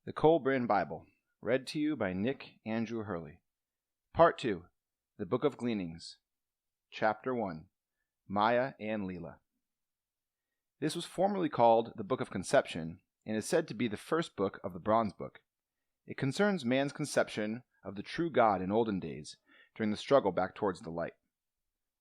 The Kolbrin Bible, read to you by Nick Andrew Hurley. Part 2, The Book of Gleanings, Chapter 1, Maya and Lila. This was formerly called the Book of Conception, and is said to be the first book of the Bronze Book. It concerns man's conception of the true God in olden days, during the struggle back towards the light.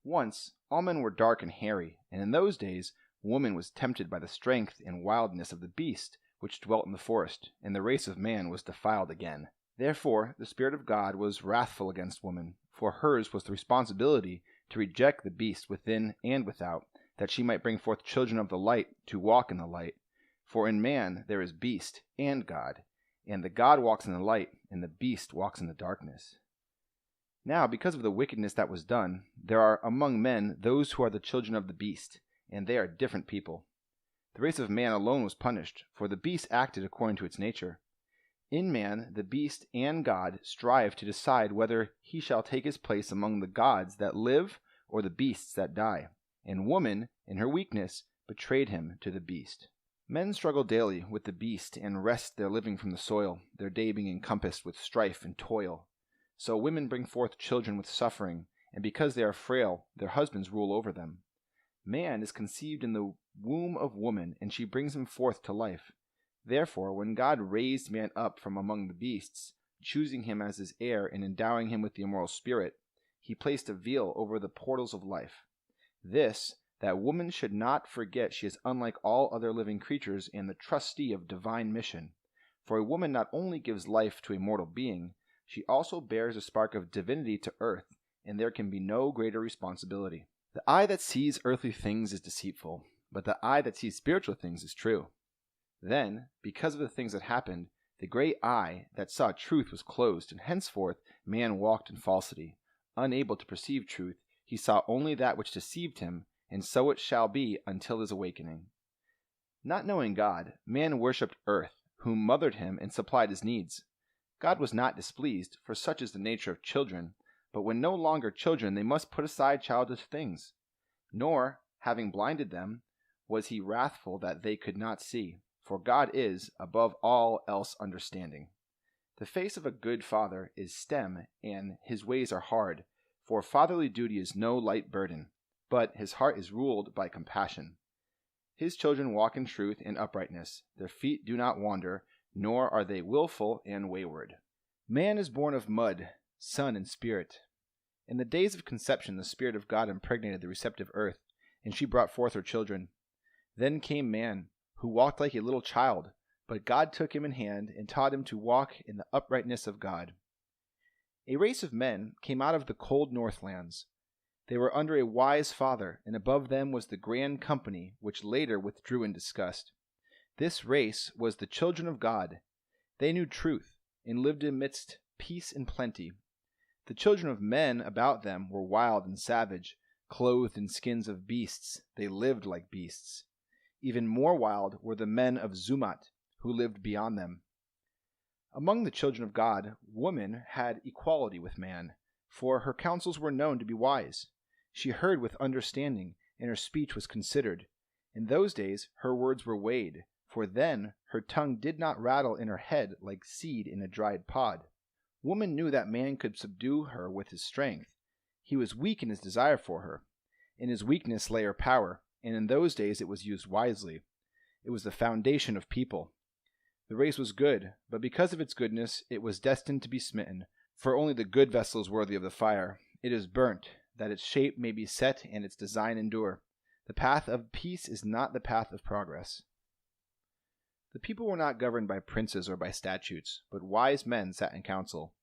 Once, all men were dark and hairy, and in those days, woman was tempted by the strength and wildness of the beast which dwelt in the forest, and the race of man was defiled again. Therefore, the Spirit of God was wrathful against woman, for hers was the responsibility to reject the beast within and without, that she might bring forth children of the light to walk in the light. For in man there is beast and God, and the God walks in the light, and the beast walks in the darkness. Now, because of the wickedness that was done, there are among men those who are the children of the beast, and they are different people. The race of man alone was punished, for the beast acted according to its nature. In man, the beast and God strive to decide whether he shall take his place among the gods that live or the beasts that die, and woman, in her weakness, betrayed him to the beast. Men struggle daily with the beast and wrest their living from the soil, their day being encompassed with strife and toil. So women bring forth children with suffering, and because they are frail, their husbands rule over them. Man is conceived in the womb of woman, and she brings him forth to life. Therefore, when God raised man up from among the beasts, choosing him as his heir and endowing him with the immoral spirit, he placed a veil over the portals of life. This, that woman should not forget she is unlike all other living creatures and the trustee of divine mission. For a woman not only gives life to a mortal being, she also bears a spark of divinity to earth, and there can be no greater responsibility. The eye that sees earthly things is deceitful, but the eye that sees spiritual things is true. Then, because of the things that happened, the great eye that saw truth was closed, and henceforth man walked in falsity. Unable to perceive truth, he saw only that which deceived him, and so it shall be until his awakening. Not knowing God, man worshipped earth, whom mothered him and supplied his needs. God was not displeased, for such is the nature of children, but when no longer children, they must put aside childish things. Nor, having blinded them, was he wrathful that they could not see, for God is, above all else, understanding. The face of a good father is stem, and his ways are hard, for fatherly duty is no light burden, but his heart is ruled by compassion. His children walk in truth and uprightness, their feet do not wander, nor are they wilful and wayward. Man is born of mud, son and spirit. In the days of conception the Spirit of God impregnated the receptive earth, and she brought forth her children. Then came man, who walked like a little child, but God took him in hand and taught him to walk in the uprightness of God. A race of men came out of the cold northlands. They were under a wise father, and above them was the grand company which later withdrew in disgust. This race was the children of God. They knew truth, and lived amidst peace and plenty. The children of men about them were wild and savage, clothed in skins of beasts. They lived like beasts. Even more wild were the men of Zumat, who lived beyond them. Among the children of God, woman had equality with man, for her counsels were known to be wise. She heard with understanding, and her speech was considered. In those days her words were weighed, for then her tongue did not rattle in her head like seed in a dried pod. Woman knew that man could subdue her with his strength. He was weak in his desire for her. In his weakness lay her power, and in those days it was used wisely. It was the foundation of people. The race was good, but because of its goodness it was destined to be smitten, for only the good vessel is worthy of the fire. It is burnt, that its shape may be set and its design endure. The path of peace is not the path of progress. The people were not governed by princes or by statutes, but wise men sat in council.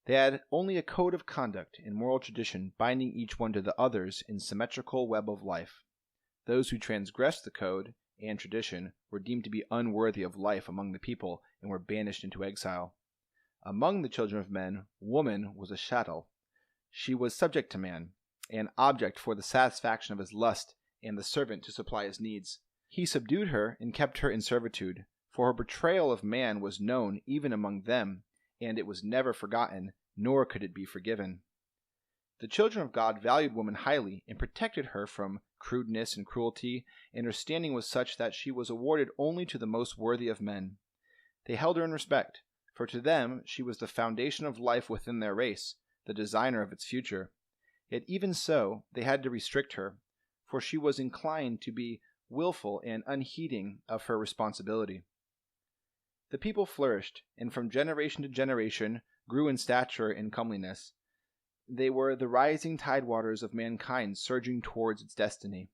They had only a code of conduct and moral tradition binding each one to the others in symmetrical web of life. Those who transgressed the code and tradition were deemed to be unworthy of life among the people and were banished into exile. Among the children of men, woman was a chattel. She was subject to man, an object for the satisfaction of his lust, and the servant to supply his needs. He subdued her and kept her in servitude, for her betrayal of man was known even among them, and it was never forgotten, nor could it be forgiven. The children of God valued woman highly and protected her from crudeness and cruelty, and her standing was such that she was awarded only to the most worthy of men. They held her in respect, for to them she was the foundation of life within their race, the designer of its future. Yet even so, they had to restrict her, for she was inclined to be willful and unheeding of her responsibility. The people flourished, and from generation to generation grew in stature and comeliness. They were the rising tidewaters of mankind surging towards its destiny.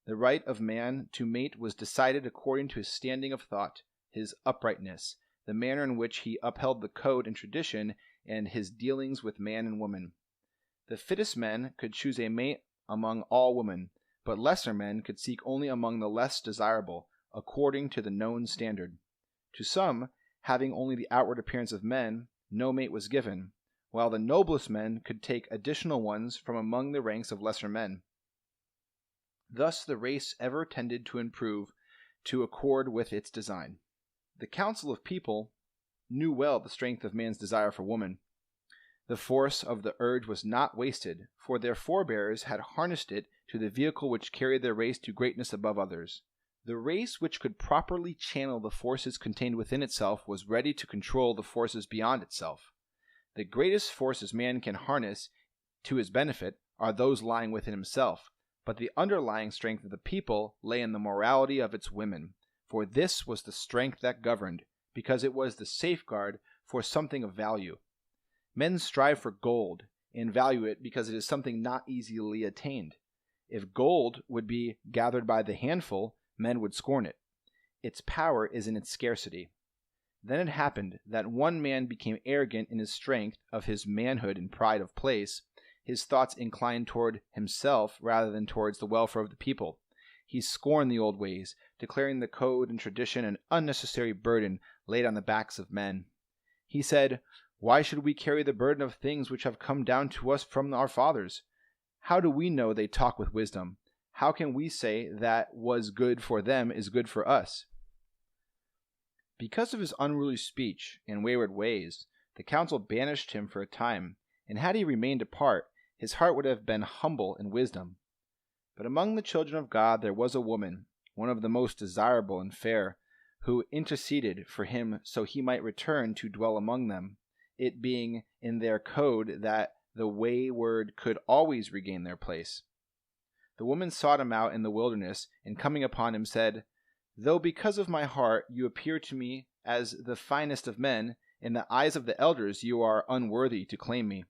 The right of man to mate was decided according to his standing of thought, his uprightness, the manner in which he upheld the code and tradition, and his dealings with man and woman. The fittest men could choose a mate among all women, but lesser men could seek only among the less desirable, according to the known standard. To some, having only the outward appearance of men, no mate was given, while the noblest men could take additional ones from among the ranks of lesser men. Thus the race ever tended to improve to accord with its design. The council of people knew well the strength of man's desire for woman. The force of the urge was not wasted, for their forebears had harnessed it to the vehicle which carried their race to greatness above others. The race which could properly channel the forces contained within itself was ready to control the forces beyond itself. The greatest forces man can harness to his benefit are those lying within himself, but the underlying strength of the people lay in the morality of its women, for this was the strength that governed, because it was the safeguard for something of value. Men strive for gold, and value it because it is something not easily attained. If gold would be gathered by the handful, men would scorn it. Its power is in its scarcity. Then it happened that one man became arrogant in his strength of his manhood and pride of place. His thoughts inclined toward himself rather than towards the welfare of the people. He scorned the old ways, declaring the code and tradition an unnecessary burden laid on the backs of men. He said, "Why should we carry the burden of things which have come down to us from our fathers? How do we know they talk with wisdom? How can we say that was good for them is good for us?" Because of his unruly speech and wayward ways, the council banished him for a time, and had he remained apart, his heart would have been humble in wisdom. But among the children of God there was a woman, one of the most desirable and fair, who interceded for him so he might return to dwell among them, it being in their code that the wayward could always regain their place. The woman sought him out in the wilderness, and coming upon him said, "Though because of my heart you appear to me as the finest of men, in the eyes of the elders you are unworthy to claim me.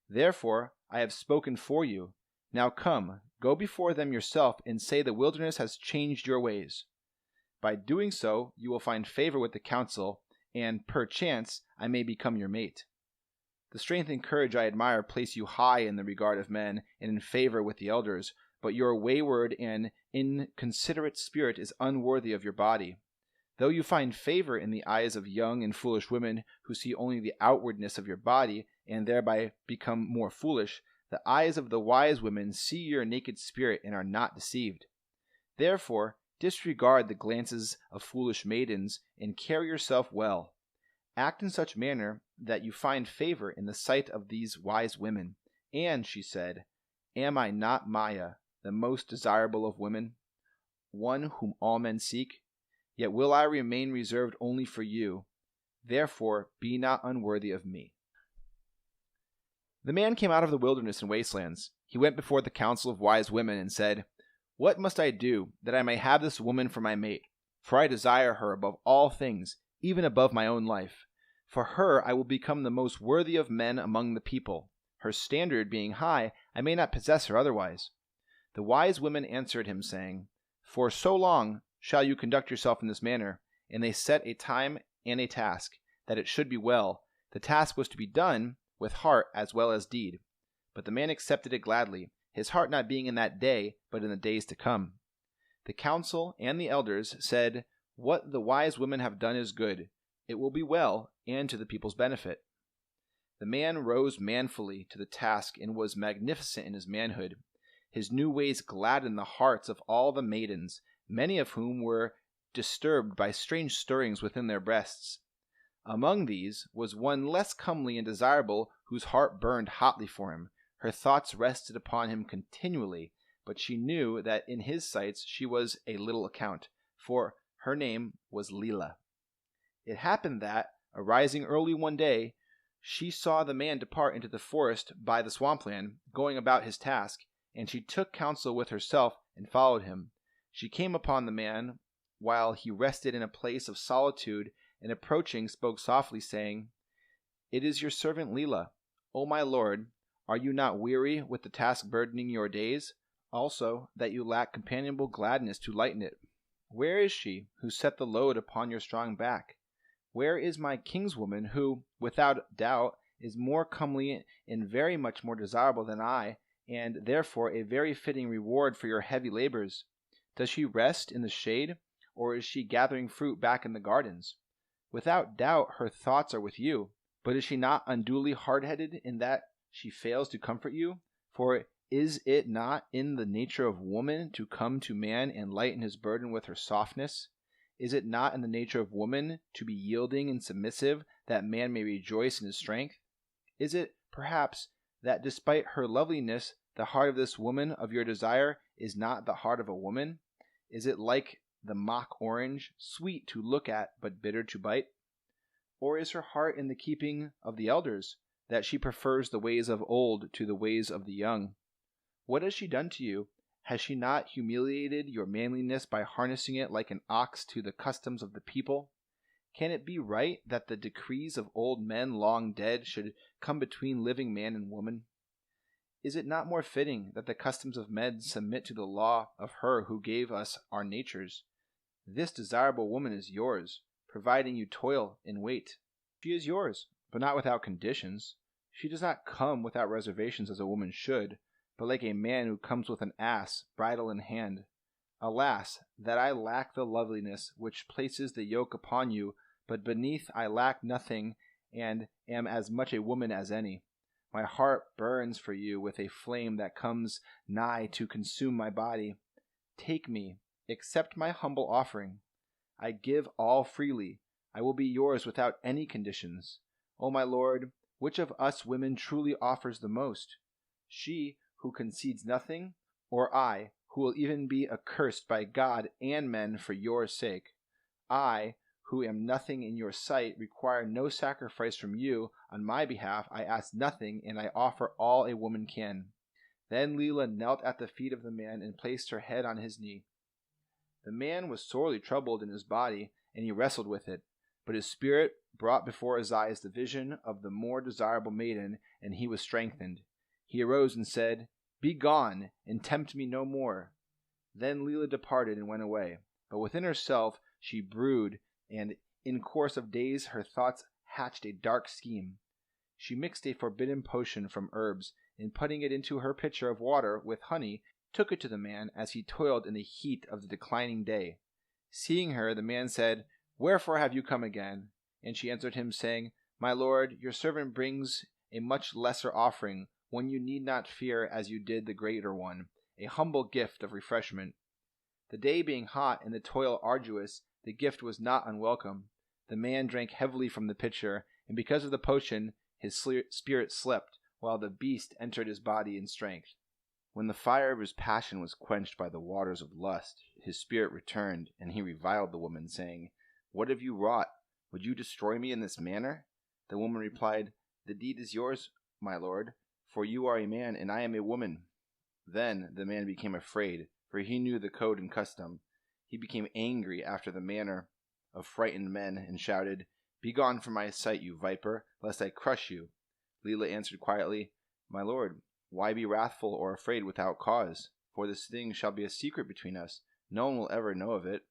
Therefore I have spoken for you. Now come, go before them yourself, and say the wilderness has changed your ways. By doing so you will find favor with the council, and perchance I may become your mate. The strength and courage I admire place you high in the regard of men and in favor with the elders, but your wayward and inconsiderate spirit is unworthy of your body. Though you find favor in the eyes of young and foolish women who see only the outwardness of your body and thereby become more foolish, the eyes of the wise women see your naked spirit and are not deceived. Therefore, disregard the glances of foolish maidens and carry yourself well. Act in such manner that you find favor in the sight of these wise women. And, she said, am I not Maya, the most desirable of women, one whom all men seek? Yet will I remain reserved only for you. Therefore be not unworthy of me." The man came out of the wilderness and wastelands. He went before the council of wise women and said, "What must I do that I may have this woman for my mate? For I desire her above all things, even above my own life. For her I will become the most worthy of men among the people. Her standard being high, I may not possess her otherwise." The wise women answered him, saying, "For so long shall you conduct yourself in this manner." And they set a time and a task, that it should be well. The task was to be done with heart as well as deed. But the man accepted it gladly, his heart not being in that day, but in the days to come. The council and the elders said, "What the wise women have done is good. It will be well, and to the people's benefit." The man rose manfully to the task and was magnificent in his manhood. His new ways gladdened the hearts of all the maidens, many of whom were disturbed by strange stirrings within their breasts. Among these was one less comely and desirable, whose heart burned hotly for him. Her thoughts rested upon him continually, but she knew that in his sights she was a little account, for her name was Lila. It happened that, arising early one day, she saw the man depart into the forest by the swampland, going about his task, and she took counsel with herself and followed him. She came upon the man while he rested in a place of solitude, and approaching spoke softly, saying, "It is your servant Lila. O my lord, are you not weary with the task burdening your days? Also, that you lack companionable gladness to lighten it. Where is she who set the load upon your strong back? Where is my kinswoman, who, without doubt, is more comely and very much more desirable than I, and therefore a very fitting reward for your heavy labors? Does she rest in the shade, or is she gathering fruit back in the gardens? Without doubt her thoughts are with you, but is she not unduly hard-headed in that she fails to comfort you? For is it not in the nature of woman to come to man and lighten his burden with her softness? Is it not in the nature of woman to be yielding and submissive, that man may rejoice in his strength? Is it, perhaps, that despite her loveliness, the heart of this woman of your desire is not the heart of a woman? Is it like the mock orange, sweet to look at but bitter to bite? Or is her heart in the keeping of the elders, that she prefers the ways of old to the ways of the young? What has she done to you? Has she not humiliated your manliness by harnessing it like an ox to the customs of the people? Can it be right that the decrees of old men long dead should come between living man and woman? Is it not more fitting that the customs of men submit to the law of her who gave us our natures? This desirable woman is yours, providing you toil and wait. She is yours, but not without conditions. She does not come without reservations as a woman should, but like a man who comes with an ass, bridle in hand. Alas, that I lack the loveliness which places the yoke upon you, but beneath I lack nothing, and am as much a woman as any. My heart burns for you with a flame that comes nigh to consume my body. Take me, accept my humble offering. I give all freely. I will be yours without any conditions. O my lord, which of us women truly offers the most? She who concedes nothing, or I, who will even be accursed by God and men for your sake? I, who am nothing in your sight, require no sacrifice from you. On my behalf I ask nothing, and I offer all a woman can. Then Lila knelt at the feet of the man and placed her head on his knee. The man was sorely troubled in his body, and he wrestled with it. But his spirit brought before his eyes the vision of the more desirable maiden, and he was strengthened. He arose and said, "Be gone, and tempt me no more." Then Lila departed and went away. But within herself she brewed, and in course of days her thoughts hatched a dark scheme. She mixed a forbidden potion from herbs, and putting it into her pitcher of water with honey, took it to the man as he toiled in the heat of the declining day. Seeing her, the man said, "Wherefore have you come again?" And she answered him, saying, "My lord, your servant brings a much lesser offering, one you need not fear as you did the greater one, a humble gift of refreshment." The day being hot and the toil arduous, the gift was not unwelcome. The man drank heavily from the pitcher, and because of the potion his spirit slept, while the beast entered his body in strength. When the fire of his passion was quenched by the waters of lust, his spirit returned, and he reviled the woman, saying, "What have you wrought? Would you destroy me in this manner?" The woman replied, "The deed is yours, my lord, for you are a man and I am a woman." Then the man became afraid, for he knew the code and custom. He became angry after the manner of frightened men, and shouted, "Begone from my sight, you viper, lest I crush you." Lila answered quietly, "My lord, why be wrathful or afraid without cause? For this thing shall be a secret between us. No one will ever know of it.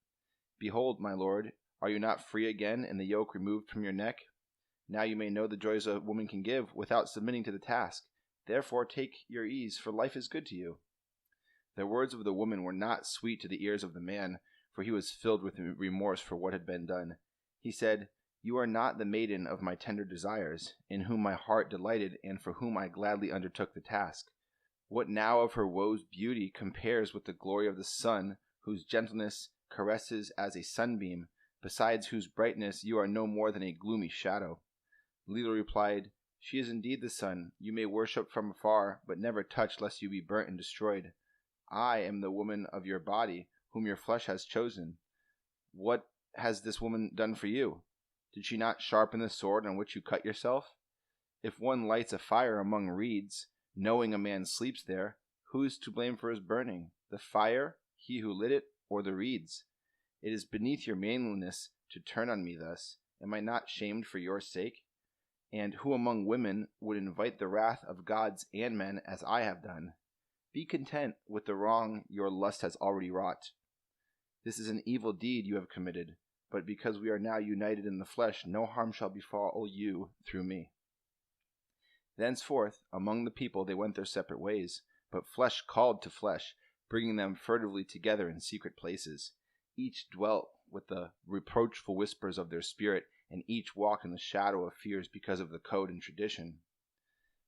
Behold, my lord, are you not free again, and the yoke removed from your neck? Now you may know the joys a woman can give without submitting to the task. Therefore take your ease, for life is good to you." The words of the woman were not sweet to the ears of the man, for he was filled with remorse for what had been done. He said, "You are not the maiden of my tender desires, in whom my heart delighted and for whom I gladly undertook the task. What now of her woe's beauty compares with the glory of the sun, whose gentleness caresses as a sunbeam, besides whose brightness you are no more than a gloomy shadow?" Lila replied, "She is indeed the sun. You may worship from afar, but never touch lest you be burnt and destroyed. I am the woman of your body, whom your flesh has chosen. What has this woman done for you? Did she not sharpen the sword on which you cut yourself? If one lights a fire among reeds, knowing a man sleeps there, who is to blame for his burning? The fire, he who lit it, or the reeds? It is beneath your manliness to turn on me thus. Am I not shamed for your sake? And who among women would invite the wrath of gods and men as I have done? Be content with the wrong your lust has already wrought. This is an evil deed you have committed, but because we are now united in the flesh, no harm shall befall you through me. Thenceforth, among the people they went their separate ways, but flesh called to flesh, bringing them furtively together in secret places. Each dwelt with the reproachful whispers of their spirit, and each walked in the shadow of fears because of the code and tradition.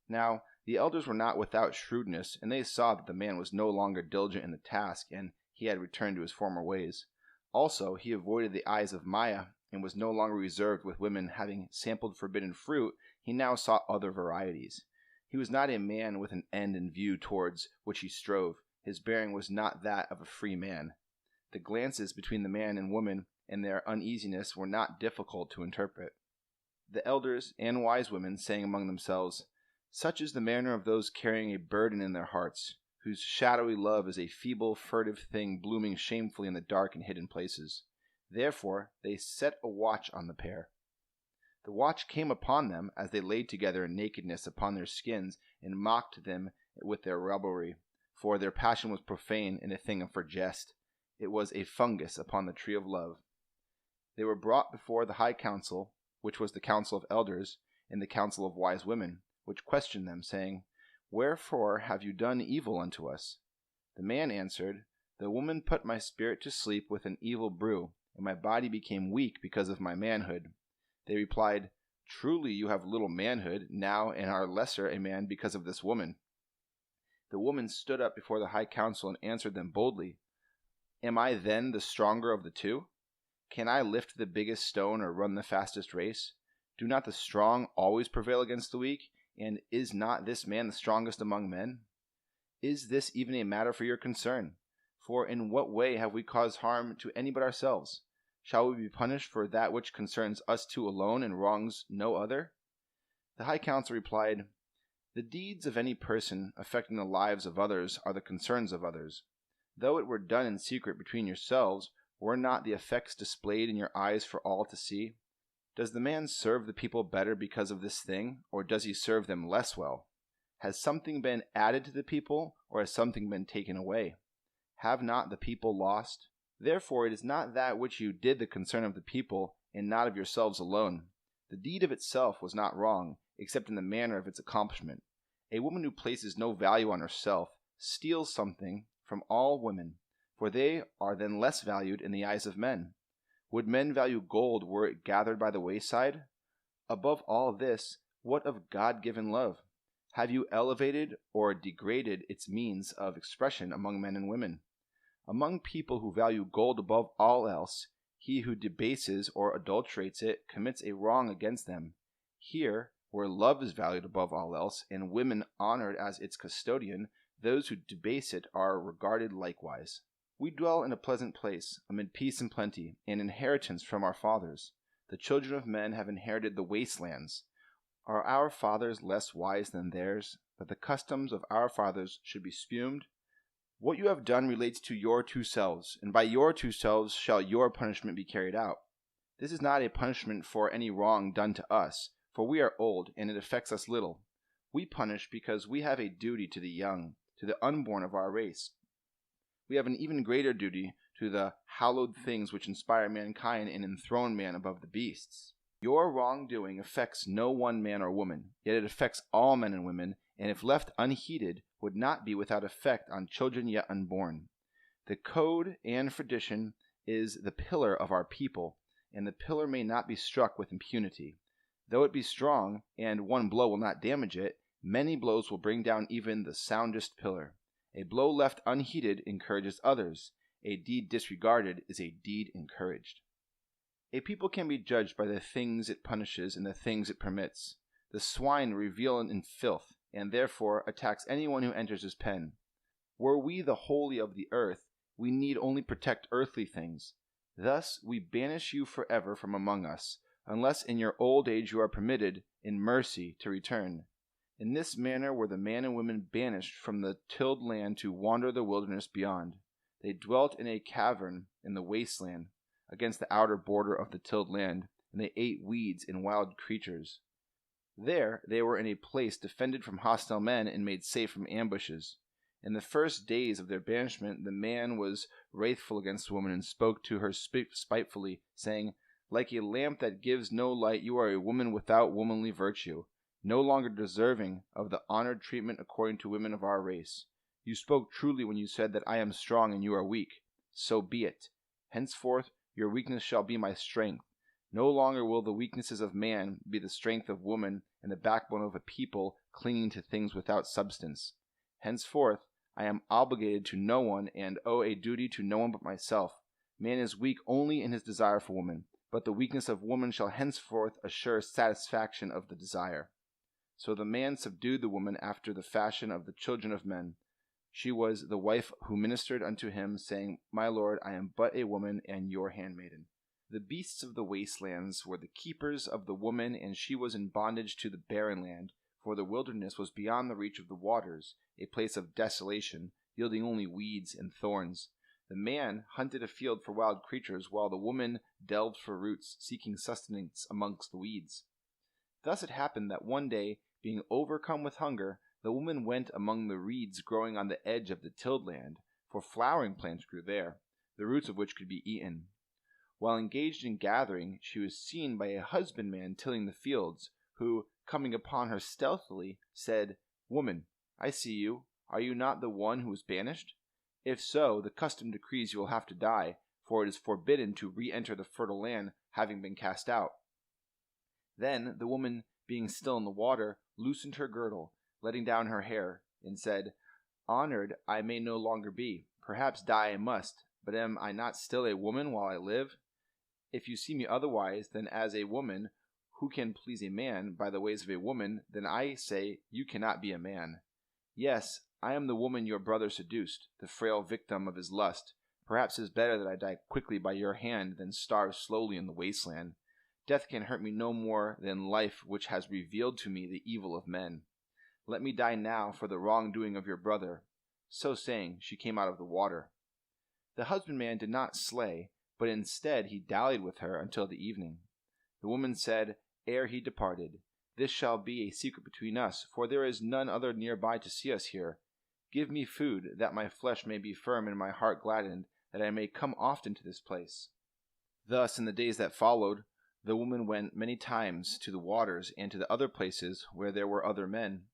Now the elders were not without shrewdness, and they saw that the man was no longer diligent in the task, and he had returned to his former ways. Also he avoided the eyes of Maya, and was no longer reserved with women. Having sampled forbidden fruit, he now sought other varieties. He was not a man with an end in view towards which he strove. His bearing was not that of a free man. The glances between the man and woman and their uneasiness were not difficult to interpret. The elders and wise women sang among themselves, "Such is the manner of those carrying a burden in their hearts, whose shadowy love is a feeble, furtive thing blooming shamefully in the dark and hidden places." Therefore they set a watch on the pair. The watch came upon them as they lay together in nakedness upon their skins, and mocked them with their revelry, for their passion was profane and a thing for jest. It was a fungus upon the tree of love. They were brought before the high council, which was the council of elders, and the council of wise women, which questioned them, saying, "Wherefore have you done evil unto us?" The man answered, "The woman put my spirit to sleep with an evil brew, and my body became weak because of my manhood." They replied, "Truly you have little manhood now, and are lesser a man because of this woman." The woman stood up before the high council and answered them boldly, "Am I then the stronger of the two? Can I lift the biggest stone or run the fastest race? Do not the strong always prevail against the weak? And is not this man the strongest among men? Is this even a matter for your concern? For in what way have we caused harm to any but ourselves? Shall we be punished for that which concerns us two alone and wrongs no other?" The high council replied, "The deeds of any person affecting the lives of others are the concerns of others. Though it were done in secret between yourselves, were not the effects displayed in your eyes for all to see? Does the man serve the people better because of this thing, or does he serve them less well? Has something been added to the people, or has something been taken away? Have not the people lost? Therefore it is not that which you did the concern of the people, and not of yourselves alone. The deed of itself was not wrong, except in the manner of its accomplishment. A woman who places no value on herself steals something from all women, for they are then less valued in the eyes of men. Would men value gold were it gathered by the wayside? Above all this, what of God-given love? Have you elevated or degraded its means of expression among men and women? Among people who value gold above all else, he who debases or adulterates it commits a wrong against them. Here, where love is valued above all else, and women honored as its custodian, those who debase it are regarded likewise. We dwell in a pleasant place, amid peace and plenty, an inheritance from our fathers. The children of men have inherited the wastelands. Are our fathers less wise than theirs, that the customs of our fathers should be spumed? What you have done relates to your two selves, and by your two selves shall your punishment be carried out. This is not a punishment for any wrong done to us, for we are old, and it affects us little. We punish because we have a duty to the young, to the unborn of our race. We have an even greater duty to the hallowed things which inspire mankind and enthrone man above the beasts. Your wrongdoing affects no one man or woman, yet it affects all men and women, and if left unheeded, would not be without effect on children yet unborn. The code and tradition is the pillar of our people, and the pillar may not be struck with impunity. Though it be strong, and one blow will not damage it, many blows will bring down even the soundest pillar. A blow left unheeded encourages others. A deed disregarded is a deed encouraged. A people can be judged by the things it punishes and the things it permits. The swine revel in filth, and therefore attacks anyone who enters his pen. Were we the holy of the earth, we need only protect earthly things. Thus we banish you forever from among us. unless in your old age you are permitted, in mercy, to return. In this manner were the men and women banished from the tilled land to wander the wilderness beyond. They dwelt in a cavern in the wasteland, against the outer border of the tilled land, and they ate weeds and wild creatures. There they were in a place defended from hostile men and made safe from ambushes. In the first days of their banishment, the man was wrathful against the woman and spoke to her spitefully, saying, "Like a lamp that gives no light, you are a woman without womanly virtue, no longer deserving of the honored treatment according to women of our race. You spoke truly when you said that I am strong and you are weak. So be it. Henceforth your weakness shall be my strength. No longer will the weaknesses of man be the strength of woman and the backbone of a people clinging to things without substance. Henceforth I am obligated to no one and owe a duty to no one but myself. Man is weak only in his desire for woman, but the weakness of woman shall henceforth assure satisfaction of the desire." So the man subdued the woman after the fashion of the children of men. She was the wife who ministered unto him, saying, "My lord, I am but a woman and your handmaiden." The beasts of the wastelands were the keepers of the woman, and she was in bondage to the barren land, for the wilderness was beyond the reach of the waters, a place of desolation, yielding only weeds and thorns. The man hunted afield for wild creatures, while the woman delved for roots, seeking sustenance amongst the weeds. Thus it happened that one day, being overcome with hunger, the woman went among the reeds growing on the edge of the tilled land, for flowering plants grew there, the roots of which could be eaten. While engaged in gathering, she was seen by a husbandman tilling the fields, who, coming upon her stealthily, said, "Woman, I see you. Are you not the one who was banished? If so, the custom decrees you will have to die, for it is forbidden to re-enter the fertile land, having been cast out." Then the woman, being still in the water, loosened her girdle, letting down her hair, and said, "Honored I may no longer be. Perhaps die I must, but am I not still a woman while I live? If you see me otherwise than as a woman who can please a man by the ways of a woman, then I say you cannot be a man. Yes, I am the woman your brother seduced, the frail victim of his lust. Perhaps it is better that I die quickly by your hand than starve slowly in the wasteland. Death can hurt me no more than life, which has revealed to me the evil of men. Let me die now for the wrongdoing of your brother." So saying, she came out of the water. The husbandman did not slay, but instead he dallied with her until the evening. The woman said, ere he departed, "This shall be a secret between us, for there is none other nearby to see us here. Give me food, that my flesh may be firm and my heart gladdened, that I may come often to this place." Thus, in the days that followed, the woman went many times to the waters and to the other places where there were other men.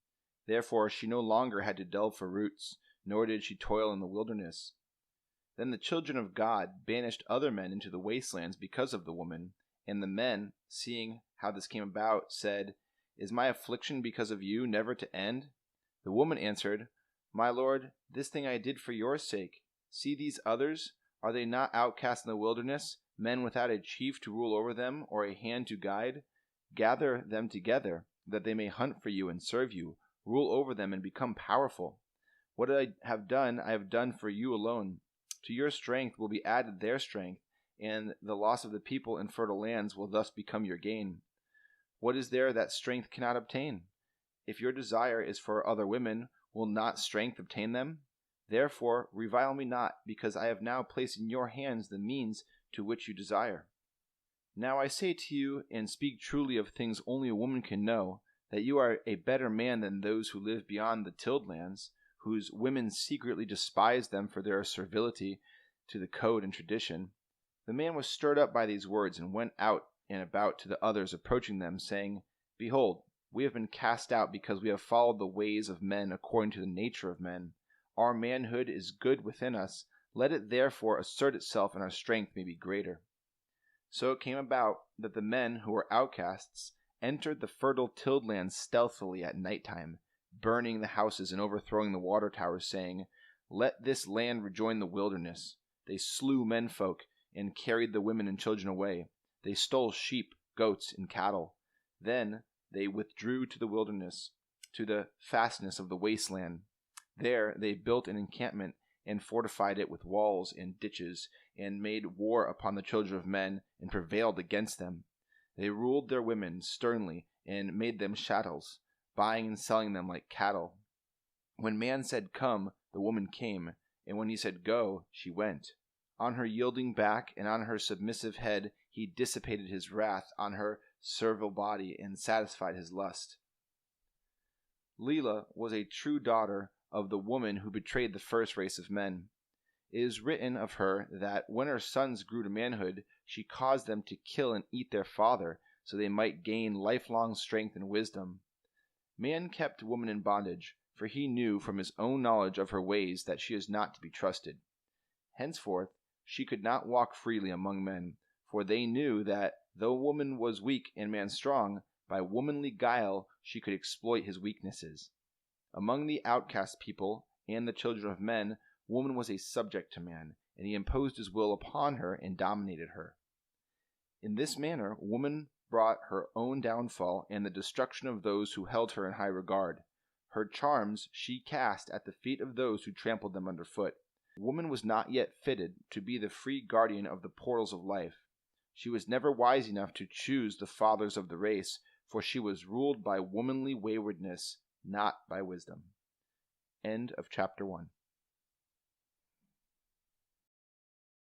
Therefore she no longer had to delve for roots, nor did she toil in the wilderness. Then the children of God banished other men into the wastelands because of the woman, and the men, seeing how this came about, said, "Is my affliction because of you never to end?" The woman answered, "My lord, this thing I did for your sake. See these others, are they not outcasts in the wilderness, men without a chief to rule over them, or a hand to guide? Gather them together, that they may hunt for you and serve you, rule over them and become powerful. What I have done for you alone. To your strength will be added their strength, and the loss of the people in fertile lands will thus become your gain. What is there that strength cannot obtain? If your desire is for other women, will not strength obtain them? Therefore revile me not, because I have now placed in your hands the means to which you desire. Now I say to you, and speak truly of things only a woman can know, that you are a better man than those who live beyond the tilled lands, whose women secretly despise them for their servility to the code and tradition." The man was stirred up by these words, and went out and about to the others, approaching them, saying, "Behold, we have been cast out because we have followed the ways of men according to the nature of men. Our manhood is good within us. Let it therefore assert itself, and our strength may be greater." So it came about that the men who were outcasts entered the fertile tilled land stealthily at night time, burning the houses and overthrowing the water towers, saying, "Let this land rejoin the wilderness." They slew menfolk and carried the women and children away. They stole sheep, goats, and cattle. Then they withdrew to the wilderness, to the fastness of the wasteland. There they built an encampment and fortified it with walls and ditches, and made war upon the children of men, and prevailed against them. They ruled their women sternly and made them chattels, buying and selling them like cattle. When man said, "Come," the woman came, and when he said, "Go," she went. On her yielding back and on her submissive head he dissipated his wrath on her servile body and satisfied his lust. Lila was a true daughter of the woman who betrayed the first race of men. It is written of her that when her sons grew to manhood, she caused them to kill and eat their father, so they might gain lifelong strength and wisdom. Man kept woman in bondage, for he knew from his own knowledge of her ways that she is not to be trusted. Henceforth she could not walk freely among men, for they knew that though woman was weak and man strong, by womanly guile she could exploit his weaknesses. Among the outcast people and the children of men, woman was a subject to man, and he imposed his will upon her and dominated her. In this manner, woman brought her own downfall and the destruction of those who held her in high regard. Her charms she cast at the feet of those who trampled them underfoot. Woman was not yet fitted to be the free guardian of the portals of life. She was never wise enough to choose the fathers of the race, for she was ruled by womanly waywardness, not by wisdom. End of chapter 1.